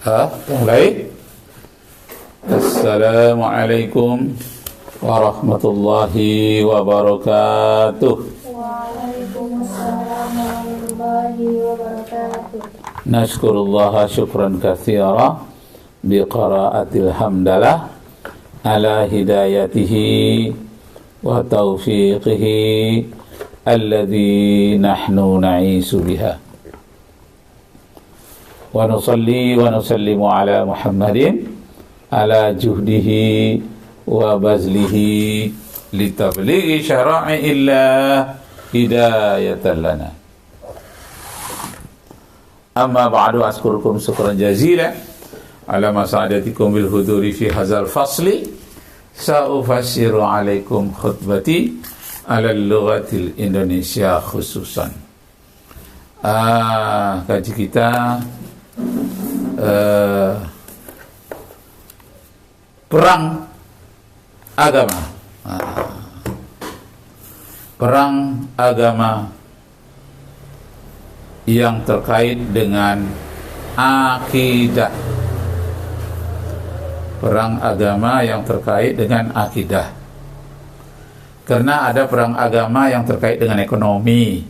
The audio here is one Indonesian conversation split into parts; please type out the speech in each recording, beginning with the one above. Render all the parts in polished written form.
Mulai. Assalamualaikum warahmatullahi wabarakatuh. Waalaikumsalam warahmatullahi wabarakatuh. Nashkurullaha syukran katsira biqiraatil hamdalah ala hidayatihi wa taufiqihi alladhi nahnu na'isu biha. Wa nusalli wa nusallimu ala Muhammadin ala juhdihi wa bazlihi litablighi syara'illah hidayatan lana. Amma ba'du, askurukum syukran jazila ala masa'adatikum bil huduri fi hadzal fasli. Sa'ufassiru alaikum khutbati ala lughatil Indonesia khususan. Kaji kita perang agama. Perang agama yang terkait dengan akidah. Perang agama yang terkait dengan akidah. Karena ada perang agama yang terkait dengan ekonomi.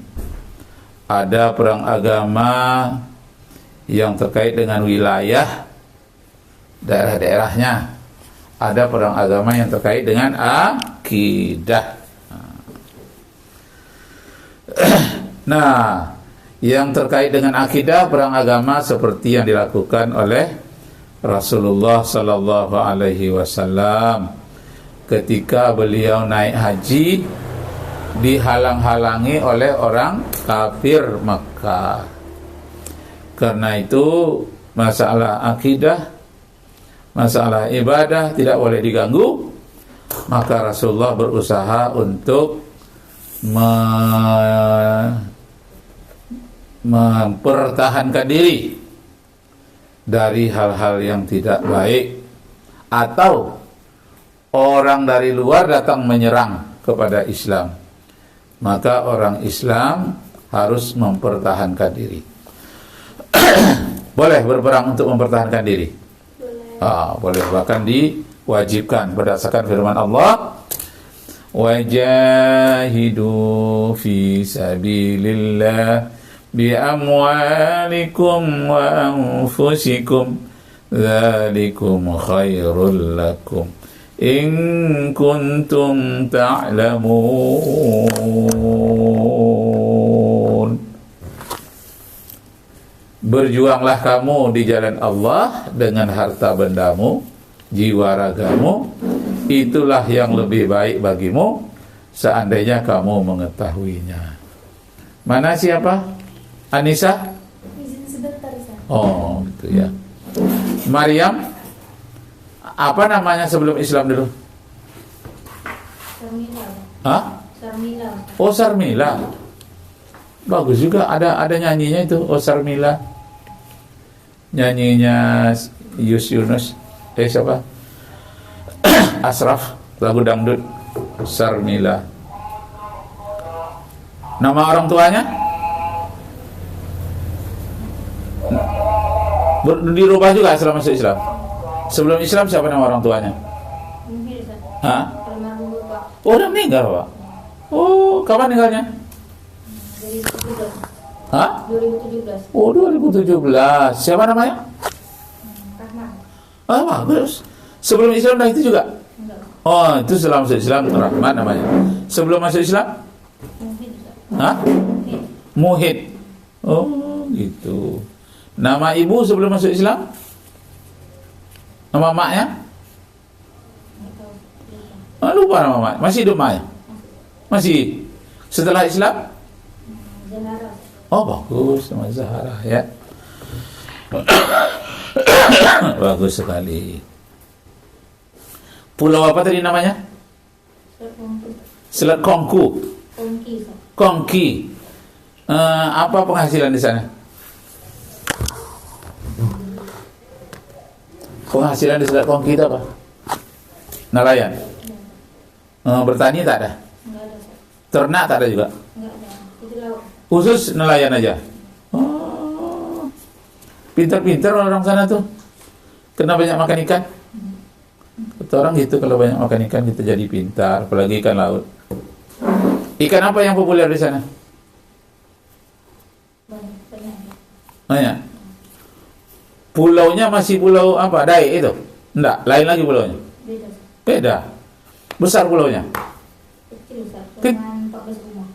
Ada perang agama yang terkait dengan wilayah daerah-daerahnya. Ada perang agama yang terkait dengan akidah. Nah, yang terkait dengan akidah, perang agama seperti yang dilakukan oleh Rasulullah sallallahu alaihi wasallam ketika beliau naik haji, dihalang-halangi oleh orang kafir Makkah. Karena itu masalah akidah, masalah ibadah tidak boleh diganggu. Maka Rasulullah berusaha untuk mempertahankan diri dari hal-hal yang tidak baik, atau orang dari luar datang menyerang kepada Islam. Maka orang Islam harus mempertahankan diri. Boleh berperang untuk mempertahankan diri? Boleh, bahkan diwajibkan berdasarkan firman Allah, wajahidu fi sabilillah bi amwalikum wa anfusikum dzalikum khairul lakum in kuntum ta'lamun. Berjuanglah kamu di jalan Allah dengan harta bendamu, jiwa ragamu. Itulah yang lebih baik bagimu seandainya kamu mengetahuinya. Mana siapa? Anissa? Izin sebentar, Ustaz. Oh, gitu ya. Maryam? Apa namanya sebelum Islam dulu? Sarmila. Sarmila. Oh, Sarmila. Bagus juga, ada nyanyinya itu, Oh Sarmila. Nyanyinya Yunus. Siapa? Ashraf, lagu dangdut Sarmila. Nama orang tuanya? Dirubah juga setelah masuk Islam. Sebelum Islam siapa nama orang tuanya? Mungkin, Ustaz. Almarhum Bapak. Oh, udah meninggal, Pak. Oh, kapan meninggalnya? 2017. Oh, 2017. Siapa namanya? Rahman. Bagus. Sebelum Islam dah itu juga? Enggak. Oh, itu setelah masuk Islam Rahman namanya. Sebelum masuk Islam? Mungkin, Ustaz. Muhid. Oh, gitu. Nama ibu sebelum masuk Islam? Nama maknya? Lupa nama mak. Masih hidup maknya? Masih. Setelah Islam? Zahara. Oh, bagus, nama Zahara ya. Bagus sekali. Pulau apa tadi namanya? Selat Kongku. Kongki. Apa penghasilan di sana? Penghasilan di Selat Kongki itu apa? Nelayan. Bertani tak ada? Enggak ada. Ternak tak ada juga? Enggak ada. Itu laut. Khusus nelayan aja. Oh. Pintar-pintar orang sana tuh. Kena banyak makan ikan. Kata orang gitu, kalau banyak makan ikan kita jadi pintar, apalagi ikan laut. Ikan apa yang populer di sana? Banyak. Banyak. Pulaunya masih pulau apa? Dai itu? Enggak, lain lagi pulaunya. Beda. Beda. Besar pulaunya. Kecil Ustaz. Ke- Cuma 14 rumah.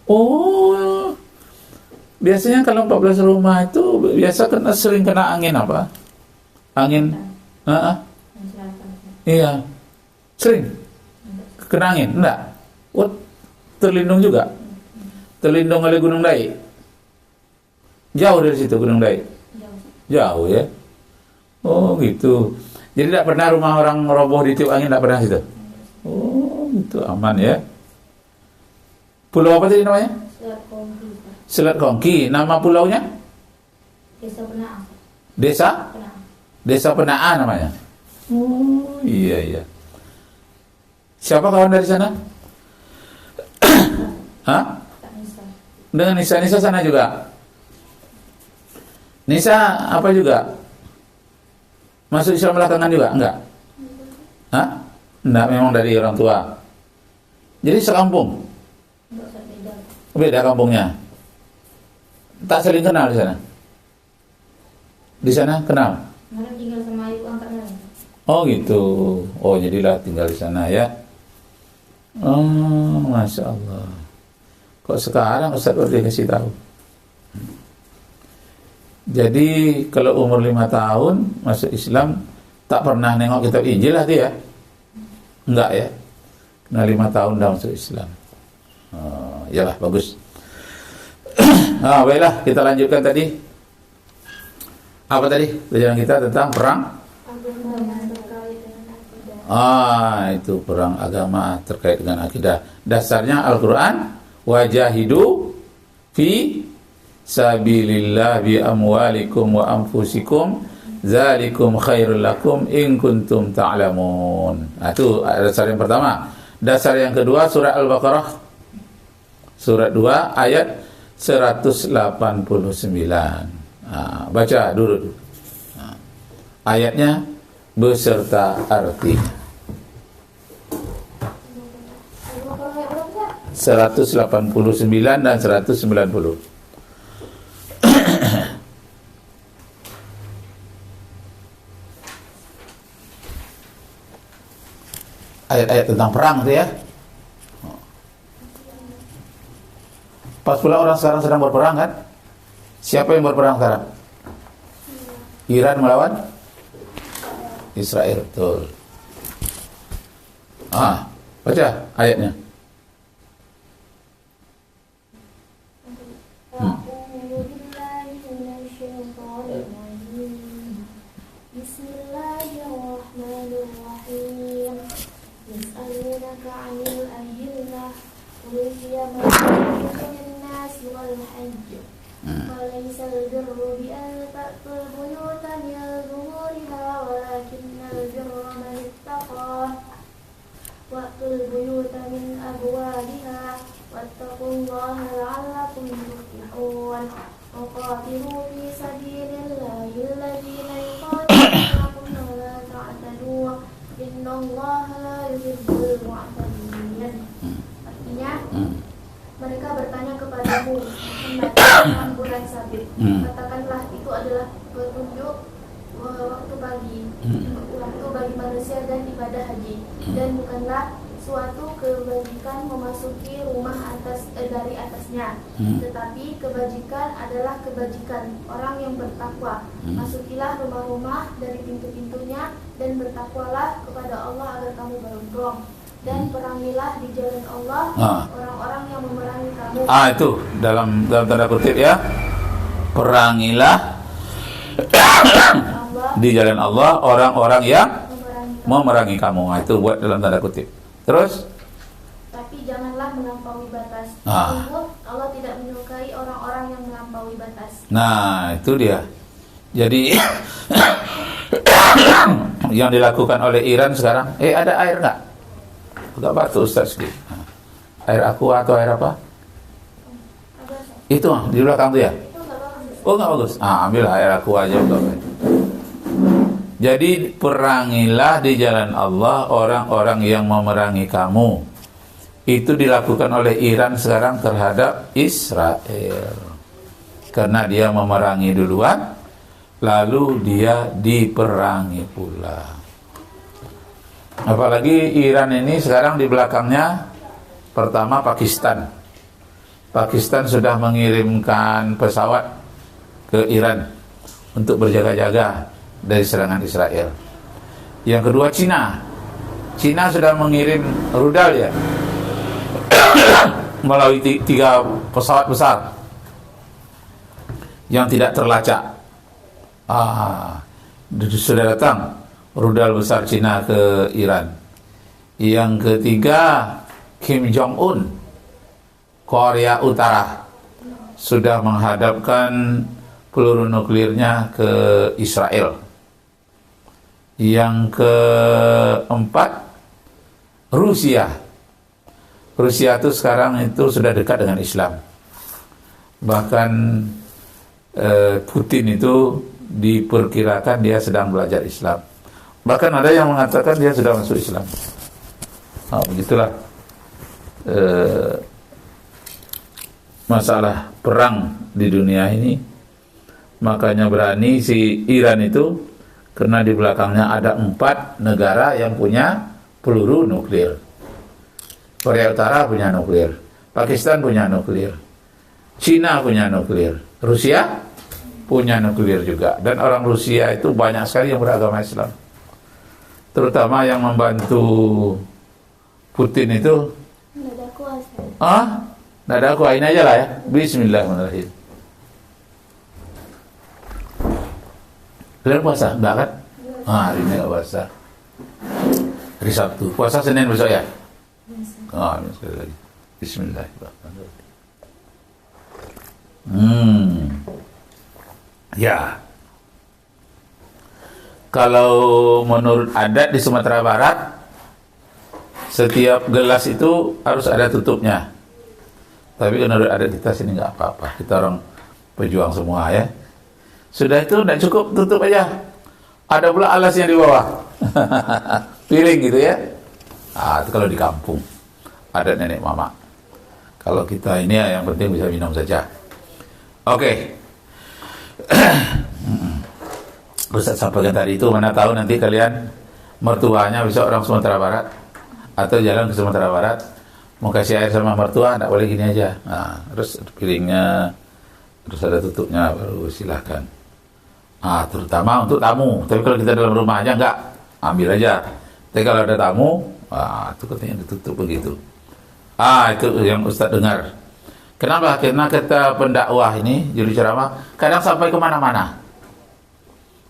Oh. Biasanya kalau 14 rumah itu biasa sering kena angin apa? Angin. Heeh. Yang selatan. Iya. Sering kena angin? Enggak. Oh, terlindung juga. Terlindung oleh Gunung Dai. Jauh dari situ Gunung Dai. Jauh. Jauh ya. Oh gitu. Jadi tidak pernah rumah orang roboh ditiup angin, tidak pernah situ. Oh gitu, aman ya. Pulau apa tadi namanya? Selat Kongki. Ustaz. Selat Kongki. Nama pulaunya? Desa Penaan. Desa? Penaan. Desa Penaan namanya. Oh iya iya. Siapa kawan dari sana? Hah? Tak bisa. Dengan Nisa. Nisa sana juga. Nisa apa juga? Masuk Islam belakangan juga? Enggak? Hah? Enggak, memang dari orang tua. Jadi sekampung? Enggak usah beda. Beda kampungnya? Tak saling kenal di sana? Di sana kenal? Kemarin tinggal sama ibu angkatnya. Oh gitu. Oh jadilah tinggal di sana ya. Oh Masya Allah. Kok sekarang Ustaz baru dikasih tahu? Jadi kalau umur 5 tahun masuk Islam, tak pernah nengok kitab Injil lah dia. Enggak ya. Kena 5 tahun dah masuk Islam. Oh, yalah bagus. Baiklah kita lanjutkan tadi. Apa tadi? Pelajaran kita tentang perang. Agama terkait dengan akidah. Itu perang agama terkait dengan akidah. Dasarnya Al-Quran. Wajahidu fi sabilillah bi amwalikum wa anfusikum zalikum khairul lakum in kuntum ta'lamun. Itu dasar yang pertama. Dasar yang kedua surat Al-Baqarah surat 2 ayat 189. Baca dulu. Ayatnya beserta artinya. 189 dan 190. Ayat-ayat tentang perang itu ya. Pas pula orang sekarang sedang berperang kan? Siapa yang berperang sekarang? Iran melawan Israel, betul. Baca ayatnya. Bismillahirrahmanirrahim. Yas'alunaka 'anil ahillah qul hiya mawaqitu lin-nasi wal hajj. Walaysa al-birru bi an ta'tul buyuta min zuhuriha walakinnal birra man ittaqa. Wa'tul buyuta min abwabiha wattaqullaha la'allakum tuflihun. وقاتلوا في سبيل الله الذين يقاتلونكم ولا تعتدوا إن الله لا يحب المعتدين. Artinya mereka bertanya kepadamu tentang bulan sabit. Katakanlah itu adalah petunjuk waktu pagi, waktu bagi manusia dan ibadah haji, dan bukanlah suatu kebajikan memasuki rumah dari atasnya, tetapi kebajikan adalah kebajikan orang yang bertakwa. Masukilah rumah-rumah dari pintu-pintunya dan bertakwalah kepada Allah agar kamu beruntung, dan perangilah di jalan Allah orang-orang yang memerangi kamu. Itu dalam tanda kutip ya. Perangilah di jalan Allah orang-orang yang memerangi kamu. Itu buat dalam tanda kutip. Terus? Tapi janganlah melampaui batas. Sungguh Allah tidak menyukai orang-orang yang melampaui batas. Nah, itu dia. Jadi yang dilakukan oleh Iran sekarang, ada air nggak? Agak batuk Ustaz sedikit. Air aqua atau air apa? Itu di belakang tuh ya? Itu nggak bagus. Oh nggak bagus. Ambil air aqua aja. Jadi perangilah di jalan Allah orang-orang yang memerangi kamu. Itu dilakukan oleh Iran sekarang terhadap Israel. Karena dia memerangi duluan, lalu dia diperangi pula. Apalagi Iran ini sekarang di belakangnya pertama Pakistan. Pakistan sudah mengirimkan pesawat ke Iran untuk berjaga-jaga dari serangan Israel. Yang kedua Cina. Cina sudah mengirim rudal ya melalui 3 pesawat besar yang tidak terlacak. Sudah datang rudal besar Cina ke Iran. Yang ketiga Kim Jong-un, Korea Utara, sudah menghadapkan peluru nuklirnya ke Israel. Yang keempat Rusia. Rusia itu sekarang itu sudah dekat dengan Islam. Bahkan Putin itu diperkirakan dia sedang belajar Islam. Bahkan ada yang mengatakan dia sudah masuk Islam. Begitulah masalah perang di dunia ini. Makanya berani si Iran itu, karena di belakangnya ada 4 negara yang punya peluru nuklir. Korea Utara punya nuklir, Pakistan punya nuklir, Cina punya nuklir, Rusia punya nuklir juga. Dan orang Rusia itu banyak sekali yang beragama Islam. Terutama yang membantu Putin itu. Nada kuasa. Nada aku ini aja lah ya. Bismillahirrahmanirrahim. Kalian puasa? Enggak kan? Hari ini enggak puasa. Hari Sabtu. Puasa Senin besok ya? Sekali lagi. Bismillahirrahmanirrahim. Ya. Kalau menurut adat di Sumatera Barat, setiap gelas itu harus ada tutupnya. Tapi menurut adat kita sini nggak apa-apa. Kita orang pejuang semua ya. Sudah itu tidak cukup, tutup aja. Ada pula alasnya di bawah. Piring gitu ya. Itu kalau di kampung. Ada nenek mama. Kalau kita ini ya, yang penting bisa minum saja. Oke. Ustaz sampaikan tadi itu, mana tahu nanti kalian mertuanya bisa orang Sumatera Barat atau jalan ke Sumatera Barat mau kasih air sama mertua, tidak boleh gini aja. Terus piringnya terus ada tutupnya, baru silahkan. Terutama untuk tamu. Tapi kalau kita dalam rumah aja enggak, ambil aja. Tapi kalau ada tamu, itu katanya ditutup begitu. Itu yang Ustaz dengar. Kenapa? Karena kita pendakwah ini, juru ceramah, kadang sampai kemana-mana.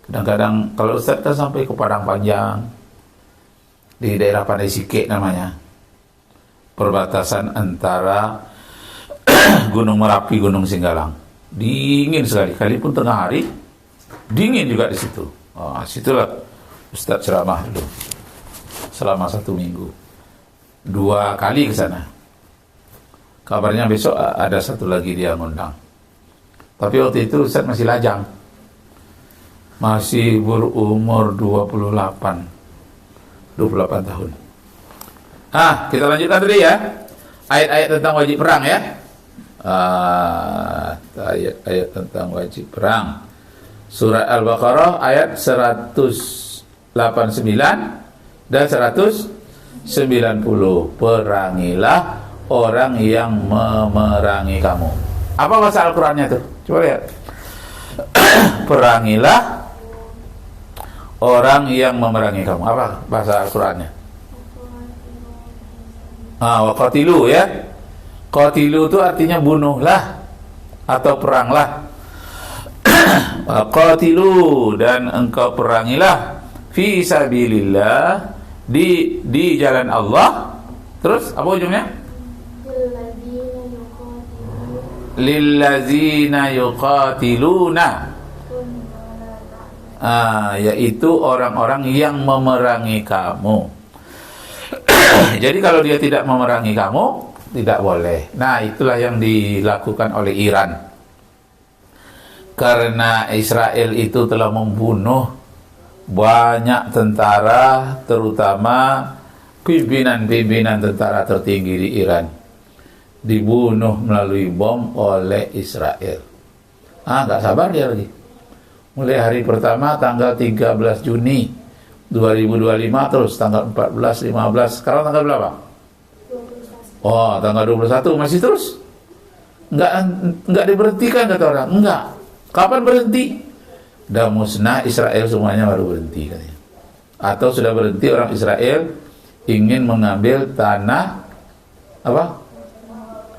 Kadang-kadang kalau Ustaz kan sampai ke Padang Panjang, di daerah Pandai Sike namanya, perbatasan antara Gunung Merapi, Gunung Singgalang. Dingin sekali, kalipun tengah hari, dingin juga di situ. Situlah Ustaz ceramah dulu selama 1 minggu, 2 kali ke sana. Kabarnya besok ada 1 lagi dia ngundang. Tapi waktu itu Ustaz masih lajang, masih berumur 28 tahun. Kita lanjutkan tadi ya, ayat-ayat tentang wajib perang ya. Ayat-ayat tentang wajib perang. Surat Al-Baqarah ayat 189 dan 190. Perangilah orang yang memerangi kamu. Apa bahasa Al-Qur'annya tuh? Coba lihat. Perangilah orang yang memerangi kamu. Apa bahasa Al-Qur'annya? Waqatilu ya. Qatilu itu artinya bunuhlah atau peranglah. Waqatilu, dan engkau perangilah fi sabilillah, di jalan Allah. Terus apa ujungnya? Lillazina yuqatiluna, yaitu orang-orang yang memerangi kamu. Jadi kalau dia tidak memerangi kamu, tidak boleh. Itulah yang dilakukan oleh Iran. Karena Israel itu telah membunuh banyak tentara, terutama pimpinan-pimpinan tentara tertinggi di Iran, dibunuh melalui bom oleh Israel. Nggak sabar dia lagi. Mulai hari pertama tanggal 13 Juni 2025, terus tanggal 14, 15, sekarang tanggal berapa? 21. Oh, tanggal 21 masih terus. Nggak diberhentikan kata orang. Enggak. Kapan berhenti? Dah musnah Israel semuanya baru berhenti katanya. Atau sudah berhenti orang Israel ingin mengambil tanah apa?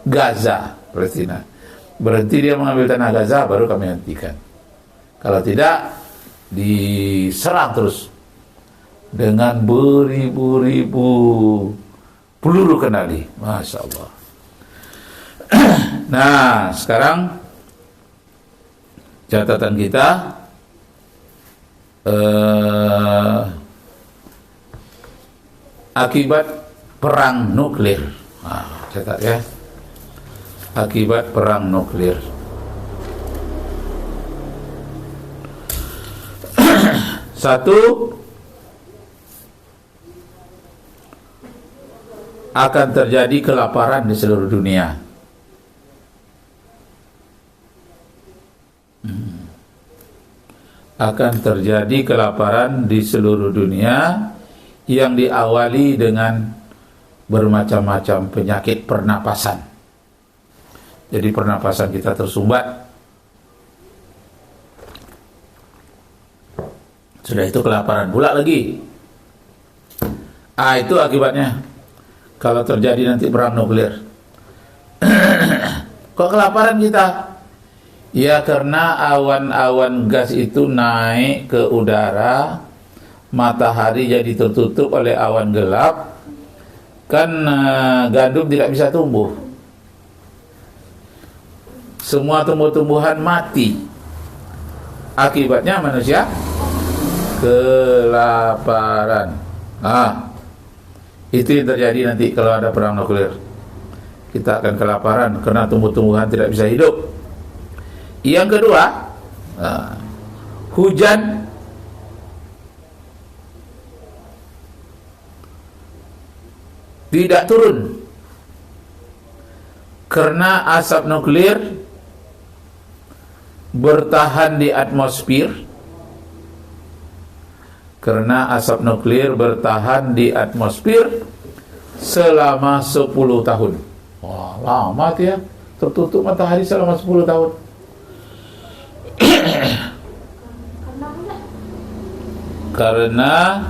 Gaza, Palestina. Berhenti dia mengambil tanah Gaza baru kami hentikan. Kalau tidak diserang terus dengan beribu-ribu peluru kendali. Masya Allah. Nah, sekarang catatan kita akibat perang nuklir. Catat ya. Akibat perang nuklir. Satu, akan terjadi kelaparan di seluruh dunia. Akan terjadi kelaparan di seluruh dunia yang diawali dengan bermacam-macam penyakit pernapasan. Jadi pernapasan kita tersumbat. Sudah itu kelaparan pula lagi. Itu akibatnya kalau terjadi nanti perang nuklir. Kok kelaparan kita? Ya karena awan-awan gas itu naik ke udara, matahari jadi tertutup oleh awan gelap, kan gandum tidak bisa tumbuh. Semua tumbuh-tumbuhan mati. Akibatnya manusia kelaparan. Itu yang terjadi nanti kalau ada perang nuklir. Kita akan kelaparan karena tumbuh-tumbuhan tidak bisa hidup. Yang kedua, hujan tidak turun karena asap nuklir bertahan di atmosfer. Karena asap nuklir bertahan di atmosfer selama 10 tahun. Wah, lama tuh ya, tertutup matahari selama 10 tahun. Karena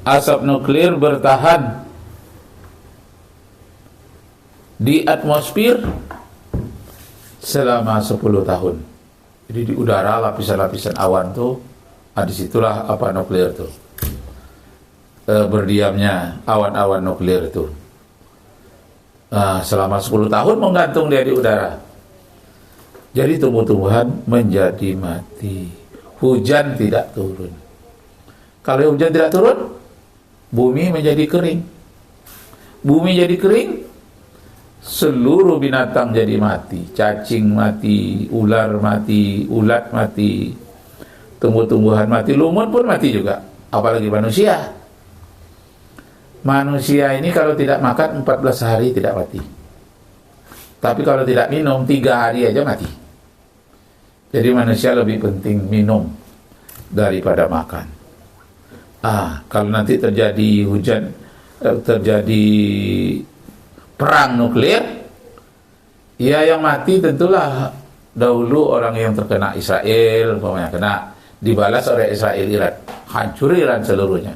asap nuklir bertahan di atmosfer selama 10 tahun. Jadi di udara lapisan-lapisan awan tuh, disitulah apa nuklir tuh berdiamnya awan-awan nuklir itu. Selama 10 tahun menggantung dia di udara. Jadi tumbuh-tumbuhan menjadi mati. Hujan tidak turun. Kalau hujan tidak turun, bumi menjadi kering. Bumi jadi kering, seluruh binatang jadi mati. Cacing mati, ular mati, ulat mati, tumbuh-tumbuhan mati, lumut pun mati juga. Apalagi manusia. Manusia ini kalau tidak makan 14 hari tidak mati. Tapi kalau tidak minum 3 hari aja mati. Jadi manusia lebih penting minum daripada makan. Kalau nanti terjadi hujan, terjadi perang nuklir, ya yang mati tentulah dahulu orang yang terkena Israel, umpamanya kena, dibalas oleh Israel Iran, hancur Iran seluruhnya.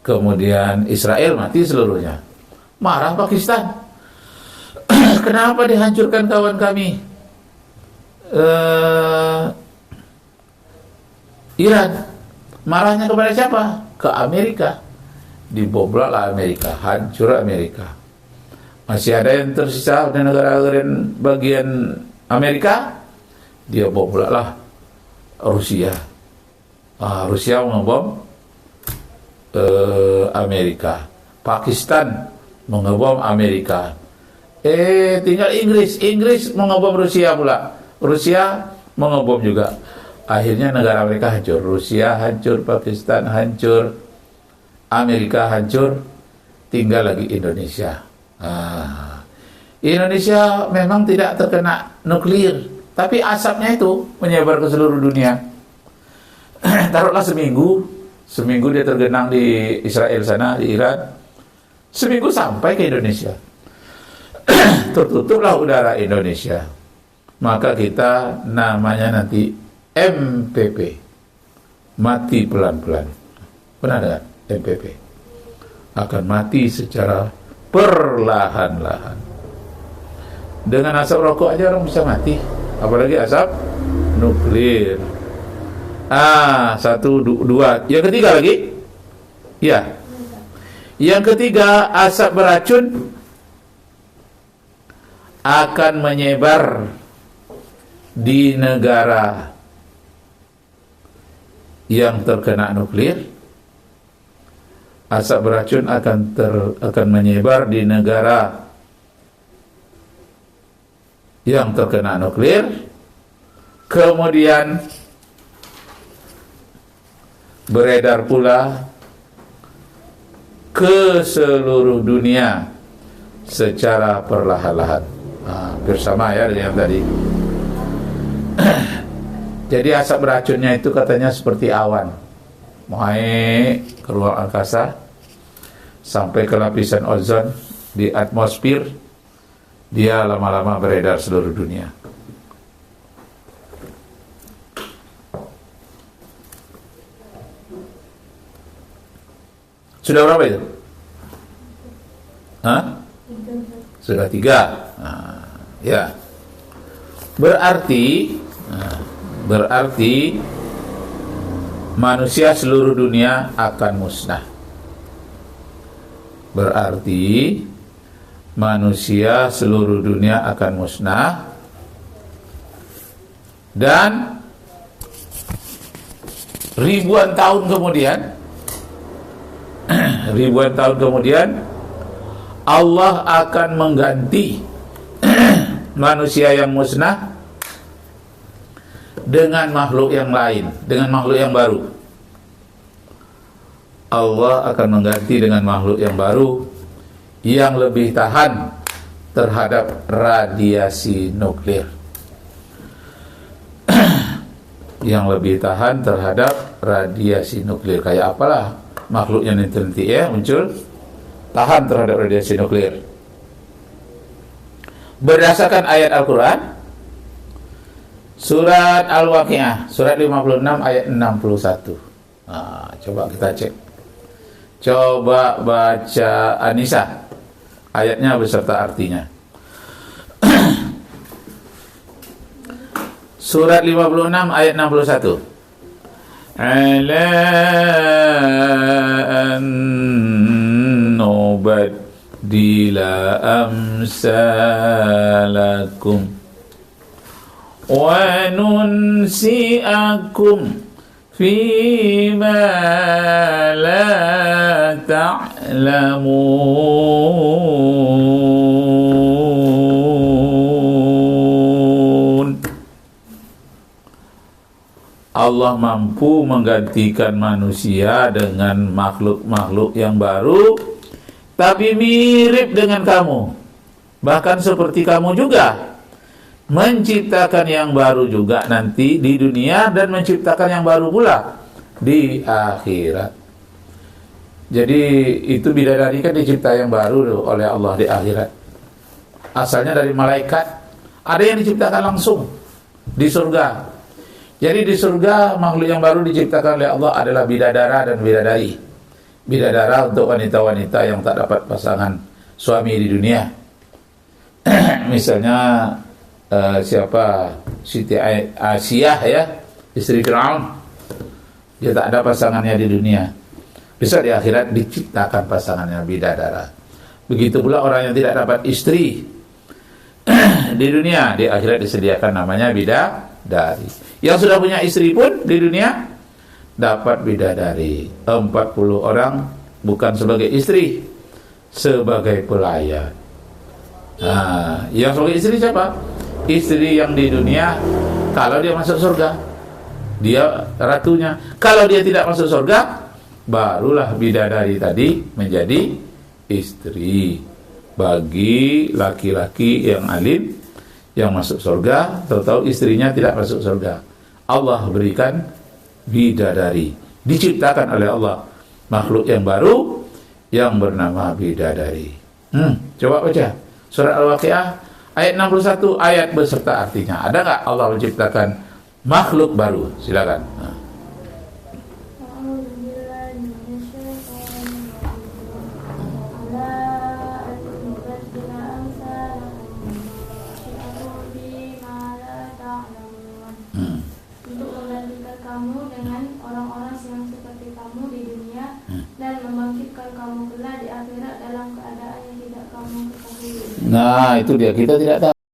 Kemudian Israel mati seluruhnya. Marah Pakistan. Kenapa dihancurkan kawan kami? Iran. Marahnya kepada siapa? Ke Amerika. Dibobraklah Amerika, hancur Amerika. Masih ada yang tersisa di negara-negara bagian Amerika, dia bobraklah Rusia. Rusia mengebom Amerika. Pakistan mengebom Amerika. Tinggal Inggris mengebom Rusia pula. Rusia mengebom juga. Akhirnya negara mereka hancur. Rusia hancur, Pakistan hancur, Amerika hancur, tinggal lagi Indonesia. Indonesia memang tidak terkena nuklir, tapi asapnya itu menyebar ke seluruh dunia. Taruhlah seminggu dia tergenang di Israel sana, di Iran. Seminggu sampai ke Indonesia. Tertutuplah udara Indonesia. Maka kita namanya nanti MPP, mati pelan-pelan. Pernah dengar MPP? Akan mati secara perlahan-lahan. Dengan asap rokok aja orang bisa mati, apalagi asap nuklir. Satu, dua. Yang ketiga lagi, ya. Yang ketiga, asap beracun akan menyebar di negara yang terkena nuklir. Asap beracun akan menyebar di negara yang terkena nuklir. Kemudian beredar pula ke seluruh dunia secara perlahan-lahan. Bersama ya dengan yang tadi. Jadi asap beracunnya itu katanya seperti awan, mulai ke ruang angkasa sampai ke lapisan ozon di atmosfer, dia lama-lama beredar seluruh dunia. Sudah berapa itu? Sudah 3. Ya. Berarti manusia seluruh dunia akan musnah. Berarti manusia seluruh dunia akan musnah. Dan ribuan tahun kemudian Allah akan mengganti manusia yang musnah dengan makhluk yang lain, dengan makhluk yang baru. Allah akan mengganti dengan makhluk yang baru yang lebih tahan terhadap radiasi nuklir. Yang lebih tahan terhadap radiasi nuklir. Kayak apalah makhluknya nanti ya muncul tahan terhadap radiasi nuklir. Berdasarkan ayat Al-Quran, Surat Al-Waqi'ah, surat 56 ayat 61. Coba kita cek. Coba baca Anissa, ayatnya beserta artinya. Surat 56 ayat 61. Ala an nubaddila amsalakum wa nunsi'akum fima la ta'lamun. Allah mampu menggantikan manusia dengan makhluk-makhluk yang baru, tapi mirip dengan kamu, bahkan seperti kamu juga, menciptakan yang baru juga nanti di dunia dan menciptakan yang baru pula di akhirat. Jadi itu bidadari kan dicipta yang baru oleh Allah di akhirat. Asalnya dari malaikat, ada yang diciptakan langsung di surga. Jadi di surga makhluk yang baru diciptakan oleh Allah adalah bidadara dan bidadari. Bidadara untuk wanita-wanita yang tak dapat pasangan suami di dunia. Misalnya siapa? Siti Asiyah ya, istri Fir'aun. Dia tak ada pasangannya di dunia. Bisa di akhirat diciptakan pasangannya bidadara. Begitu pula orang yang tidak dapat istri di dunia, di akhirat disediakan namanya bidadari. Yang sudah punya istri pun di dunia dapat bidadari. 40 orang bukan sebagai istri, sebagai pelayan. Yang sebagai istri siapa? istri yang di dunia kalau dia masuk surga, dia ratunya. Kalau dia tidak masuk surga, barulah bidadari tadi menjadi istri bagi laki-laki yang alim yang masuk surga, tahu-tahu istrinya tidak masuk surga. Allah berikan bidadari, diciptakan oleh Allah makhluk yang baru yang bernama bidadari. Coba baca surat Al-Waqiah ayat 61 ayat beserta artinya. Ada nggak Allah menciptakan makhluk baru? Silakan. Untuk menggantikan kamu dengan orang-orang yang seperti kamu di dunia dan membangkitkan kamu kelak di akhirat dalam keadaan yang tidak kamu ketahui. Nah, itu dia, kita tidak tahu.